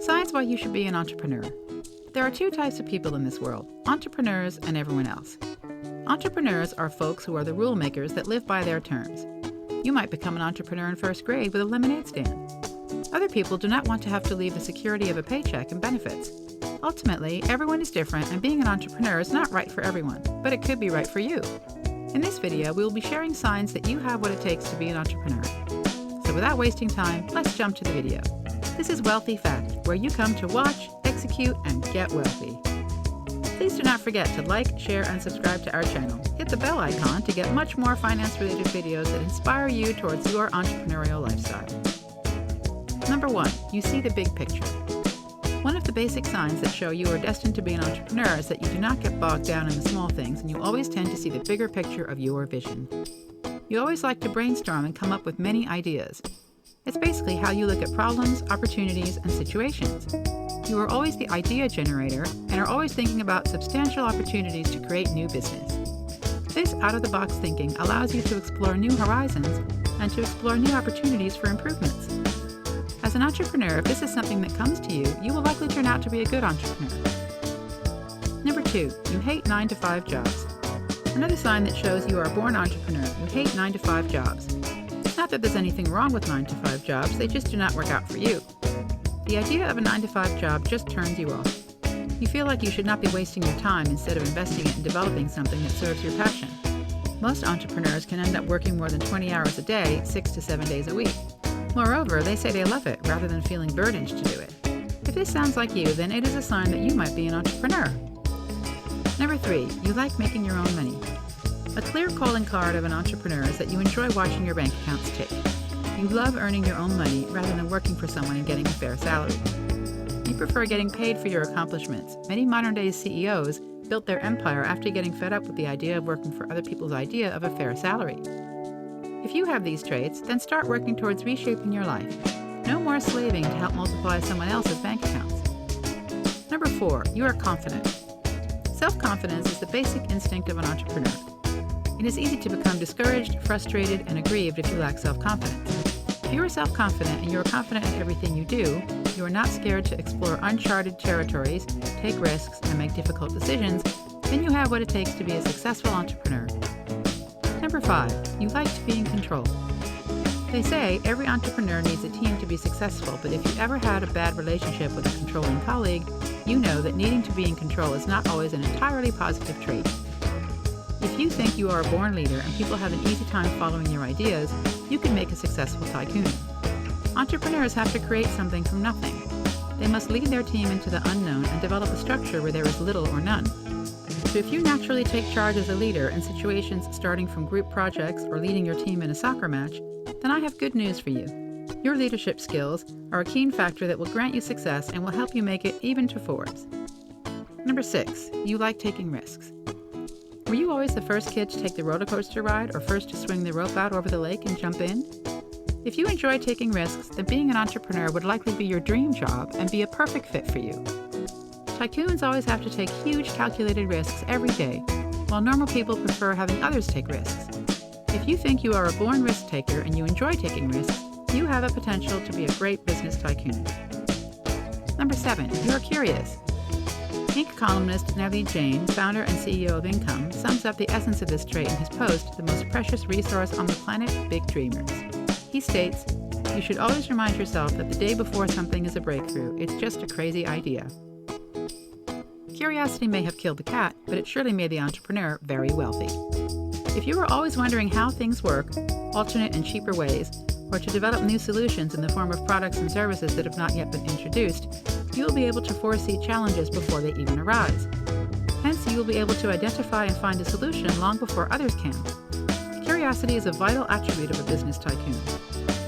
Signs why you should be an entrepreneur. There are two types of people in this world, entrepreneurs and everyone else. Entrepreneurs are folks who are the rule makers that live by their terms. You might become an entrepreneur in first grade with a lemonade stand. Other people do not want to have to leave the security of a paycheck and benefits. Ultimately, everyone is different, and being an entrepreneur is not right for everyone, but it could be right for you. In this video, we will be sharing signs that you have what it takes to be an entrepreneur. So without wasting time, let's jump to the video. This is Wealthy Fact, where you come to watch, execute, and get wealthy. Please do not forget to like, share, and subscribe to our channel. Hit the bell icon to get much more finance-related videos that inspire you towards your entrepreneurial lifestyle. Number 1, you see the big picture. One of the basic signs that show you are destined to be an entrepreneur is that you do not get bogged down in the small things, and you always tend to see the bigger picture of your vision. You always like to brainstorm and come up with many ideas. It's basically how you look at problems, opportunities, and situations. You are always the idea generator and are always thinking about substantial opportunities to create new business. This out-of-the-box thinking allows you to explore new horizons and to explore new opportunities for improvements. As an entrepreneur, if this is something that comes to you, you will likely turn out to be a good entrepreneur. Number 2, you hate 9-to-5 jobs. Another sign that shows you are a born entrepreneur, you hate 9-to-5 jobs. Not that there's anything wrong with 9-to-5 jobs, they just do not work out for you. The idea of a 9-to-5 job just turns you off. You feel like you should not be wasting your time instead of investing it in developing something that serves your passion. Most entrepreneurs can end up working more than 20 hours a day, 6 to 7 days a week. Moreover, they say they love it rather than feeling burdened to do it. If this sounds like you, then it is a sign that you might be an entrepreneur. Number 3, you like making your own money. A clear calling card of an entrepreneur is that you enjoy watching your bank accounts tick. You love earning your own money rather than working for someone and getting a fair salary. You prefer getting paid for your accomplishments. Many modern-day CEOs built their empire after getting fed up with the idea of working for other people's idea of a fair salary. If you have these traits, then start working towards reshaping your life. No more slaving to help multiply someone else's bank accounts. Number 4, you are confident. Self-confidence is the basic instinct of an entrepreneur. It is easy to become discouraged, frustrated, and aggrieved if you lack self-confidence. If you are self-confident and you are confident in everything you do, you are not scared to explore uncharted territories, take risks, and make difficult decisions, then you have what it takes to be a successful entrepreneur. Number 5, you like to be in control. They say every entrepreneur needs a team to be successful, but if you ever had a bad relationship with a controlling colleague, you know that needing to be in control is not always an entirely positive trait. If you think you are a born leader and people have an easy time following your ideas, you can make a successful tycoon. Entrepreneurs have to create something from nothing. They must lead their team into the unknown and develop a structure where there is little or none. So if you naturally take charge as a leader in situations starting from group projects or leading your team in a soccer match, then I have good news for you. Your leadership skills are a keen factor that will grant you success and will help you make it even to Forbes. Number 6, you like taking risks. Were you always the first kid to take the roller coaster ride or first to swing the rope out over the lake and jump in? If you enjoy taking risks, then being an entrepreneur would likely be your dream job and be a perfect fit for you. Tycoons always have to take huge calculated risks every day, while normal people prefer having others take risks. If you think you are a born risk taker and you enjoy taking risks, you have a potential to be a great business tycoon. Number 7, you are curious. Inc. columnist Navdeep Jain, founder and CEO of Income, sums up the essence of this trait in his post, The Most Precious Resource on the Planet, Big Dreamers. He states, "You should always remind yourself that the day before something is a breakthrough, it's just a crazy idea." Curiosity may have killed the cat, but it surely made the entrepreneur very wealthy. If you are always wondering how things work, alternate and cheaper ways, or to develop new solutions in the form of products and services that have not yet been introduced, you will be able to foresee challenges before they even arise. Hence, you will be able to identify and find a solution long before others can. Curiosity is a vital attribute of a business tycoon.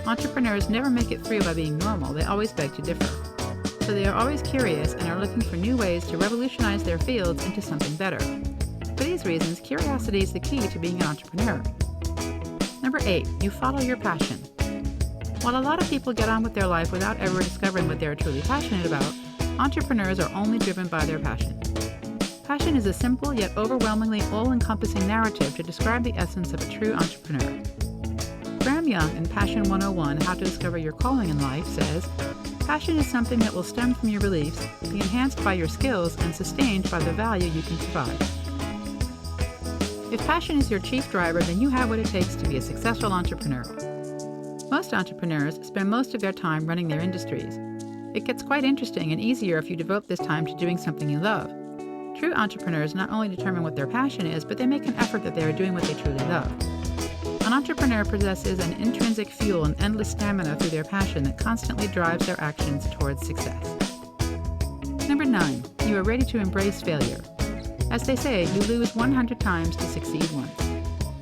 Entrepreneurs never make it through by being normal, they always beg to differ. So they are always curious and are looking for new ways to revolutionize their fields into something better. For these reasons, curiosity is the key to being an entrepreneur. Number 8, you follow your passion. While a lot of people get on with their life without ever discovering what they are truly passionate about, entrepreneurs are only driven by their passion. Passion is a simple yet overwhelmingly all-encompassing narrative to describe the essence of a true entrepreneur. Graham Young in Passion 101, How to Discover Your Calling in Life says, Passion is something that will stem from your beliefs, be enhanced by your skills, and sustained by the value you can provide. If passion is your chief driver, then you have what it takes to be a successful entrepreneur. Most entrepreneurs spend most of their time running their industries. It gets quite interesting and easier if you devote this time to doing something you love. True entrepreneurs not only determine what their passion is, but they make an effort that they are doing what they truly love. An entrepreneur possesses an intrinsic fuel and endless stamina through their passion that constantly drives their actions towards success. Number 9, you are ready to embrace failure. As they say, you lose 100 times to succeed once.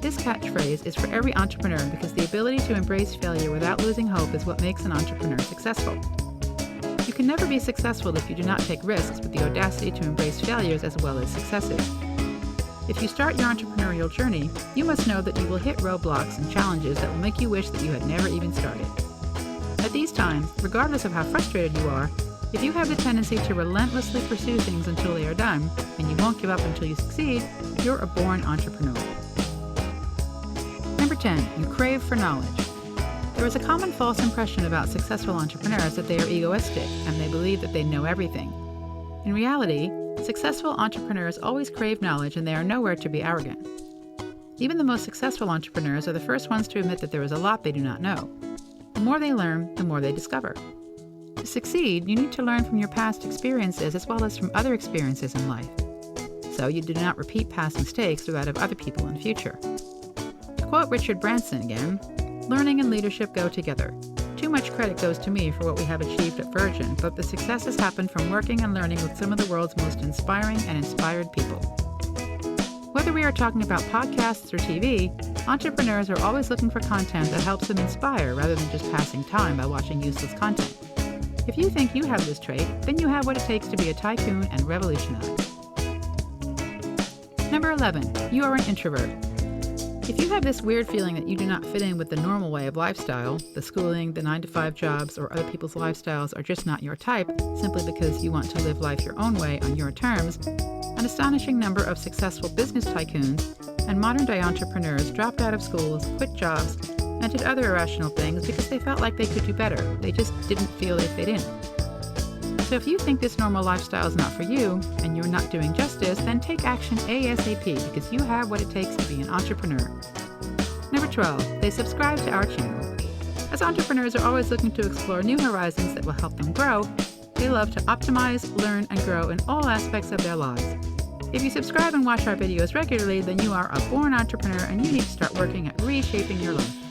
This catchphrase is for every entrepreneur because the ability to embrace failure without losing hope is what makes an entrepreneur successful. You can never be successful if you do not take risks with the audacity to embrace failures as well as successes. If you start your entrepreneurial journey, you must know that you will hit roadblocks and challenges that will make you wish that you had never even started. At these times, regardless of how frustrated you are, if you have the tendency to relentlessly pursue things until they are done, and you won't give up until you succeed, you're a born entrepreneur. Number 10, you crave for knowledge. There is a common false impression about successful entrepreneurs that they are egoistic and they believe that they know everything. In reality, successful entrepreneurs always crave knowledge and they are nowhere to be arrogant. Even the most successful entrepreneurs are the first ones to admit that there is a lot they do not know. The more they learn, the more they discover. To succeed, you need to learn from your past experiences as well as from other experiences in life. So you do not repeat past mistakes or that of other people in the future. To quote Richard Branson again, learning and leadership go together. Too much credit goes to me for what we have achieved at Virgin, but the success has happened from working and learning with some of the world's most inspiring and inspired people. Whether we are talking about podcasts or TV, entrepreneurs are always looking for content that helps them inspire rather than just passing time by watching useless content. If you think you have this trait, then you have what it takes to be a tycoon and revolutionize. Number 11, you are an introvert. If you have this weird feeling that you do not fit in with the normal way of lifestyle, the schooling, the 9-to-5 jobs, or other people's lifestyles are just not your type, simply because you want to live life your own way on your terms, an astonishing number of successful business tycoons and modern-day entrepreneurs dropped out of schools, quit jobs, and did other irrational things because they felt like they could do better. They just didn't feel they fit in. So if you think this normal lifestyle is not for you, and you're not doing justice, then take action ASAP because you have what it takes to be an entrepreneur. Number 12, they subscribe to our channel. As entrepreneurs are always looking to explore new horizons that will help them grow, they love to optimize, learn, and grow in all aspects of their lives. If you subscribe and watch our videos regularly, then you are a born entrepreneur and you need to start working at reshaping your life.